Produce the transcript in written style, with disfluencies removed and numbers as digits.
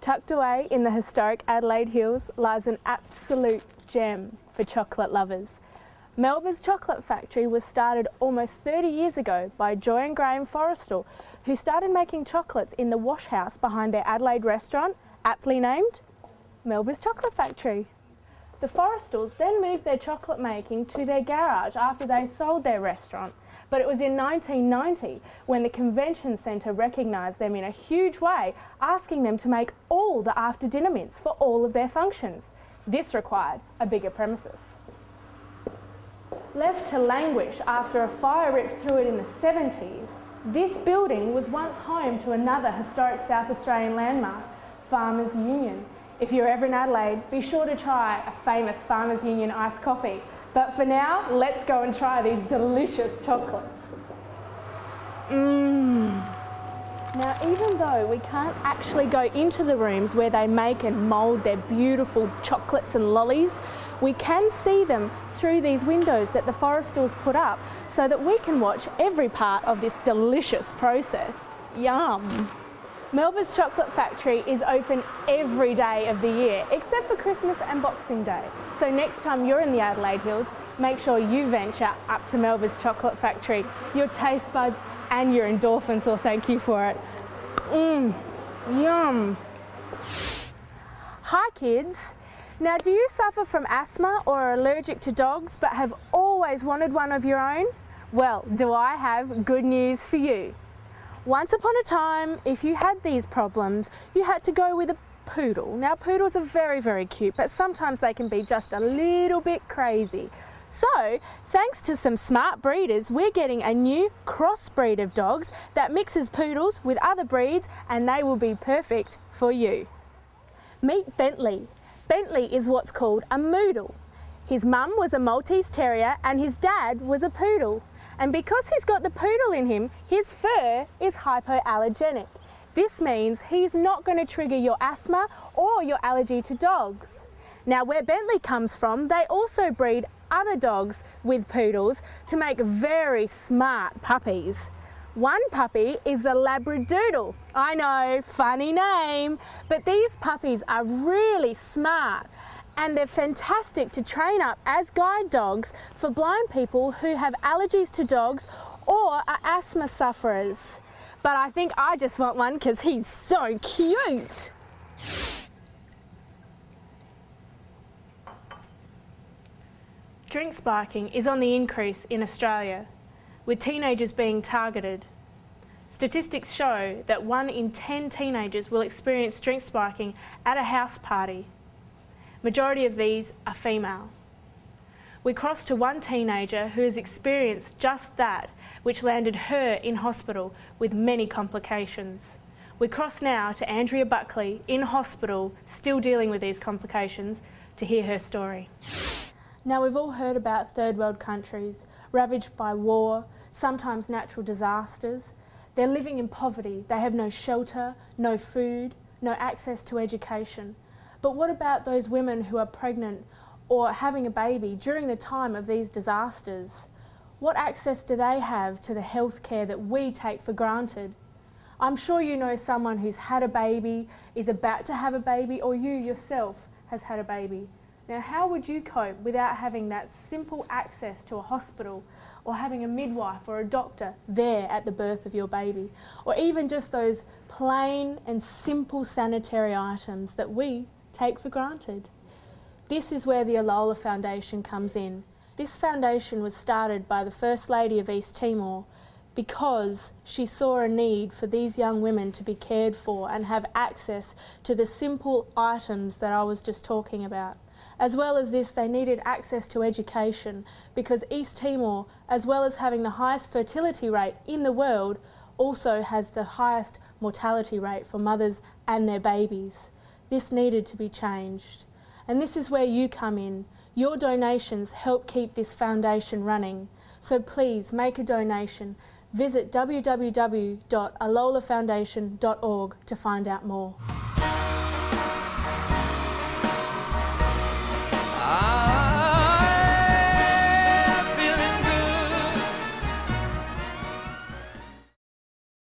Tucked away in the historic Adelaide Hills lies an absolute gem for chocolate lovers. Melba's Chocolate Factory was started almost 30 years ago by Joy and Graham Forrestal, who started making chocolates in the wash house behind their Adelaide restaurant, aptly named Melba's Chocolate Factory. The Forrestals then moved their chocolate making to their garage after they sold their restaurant, but it was in 1990 when the convention centre recognised them in a huge way, asking them to make all the after dinner mints for all of their functions. This required a bigger premises. Left to languish after a fire ripped through it in the 70s, this building was once home to another historic South Australian landmark, Farmers Union. If you're ever in Adelaide, be sure to try a famous Farmers Union iced coffee. But for now, let's go and try these delicious chocolates. Now, even though we can't actually go into the rooms where they make and mould their beautiful chocolates and lollies, we can see them through these windows that the Forrestals put up so that we can watch every part of this delicious process. Yum! Melba's Chocolate Factory is open every day of the year except for Christmas and Boxing Day. So next time you're in the Adelaide Hills, make sure you venture up to Melba's Chocolate Factory. Your taste buds and your endorphins will thank you for it. Yum! Hi kids! Now, do you suffer from asthma or are allergic to dogs but have always wanted one of your own? Well, do I have good news for you. Once upon a time, if you had these problems, you had to go with a poodle. Now, poodles are very, very cute, but sometimes they can be just a little bit crazy. So, thanks to some smart breeders, we're getting a new crossbreed of dogs that mixes poodles with other breeds, and they will be perfect for you. Meet Bentley. Bentley is what's called a moodle. His mum was a Maltese Terrier and his dad was a poodle. And because he's got the poodle in him, his fur is hypoallergenic. This means he's not going to trigger your asthma or your allergy to dogs. Now, where Bentley comes from, they also breed other dogs with poodles to make very smart puppies. One puppy is the labradoodle. I know, funny name, but these puppies are really smart and they're fantastic to train up as guide dogs for blind people who have allergies to dogs or are asthma sufferers. But I think I just want one because he's so cute. Drink spiking is on the increase in Australia, with teenagers being targeted. Statistics show that 1 in 10 teenagers will experience drink spiking at a house party. Majority of these are female. We cross to one teenager who has experienced just that, which landed her in hospital with many complications. We cross now to Andrea Buckley in hospital, still dealing with these complications, to hear her story. Now, we've all heard about third world countries ravaged by war, sometimes natural disasters. They're living in poverty. They have no shelter, no food, no access to education. But what about those women who are pregnant or having a baby during the time of these disasters? What access do they have to the health care that we take for granted? I'm sure you know someone who's had a baby, is about to have a baby, or you yourself has had a baby. Now, how would you cope without having that simple access to a hospital or having a midwife or a doctor there at the birth of your baby? Or even just those plain and simple sanitary items that we take for granted? This is where the Alola Foundation comes in. This foundation was started by the First Lady of East Timor because she saw a need for these young women to be cared for and have access to the simple items that I was just talking about. As well as this, they needed access to education because East Timor, as well as having the highest fertility rate in the world, also has the highest mortality rate for mothers and their babies. This needed to be changed. And this is where you come in. Your donations help keep this foundation running. So please make a donation. Visit www.alolafoundation.org to find out more.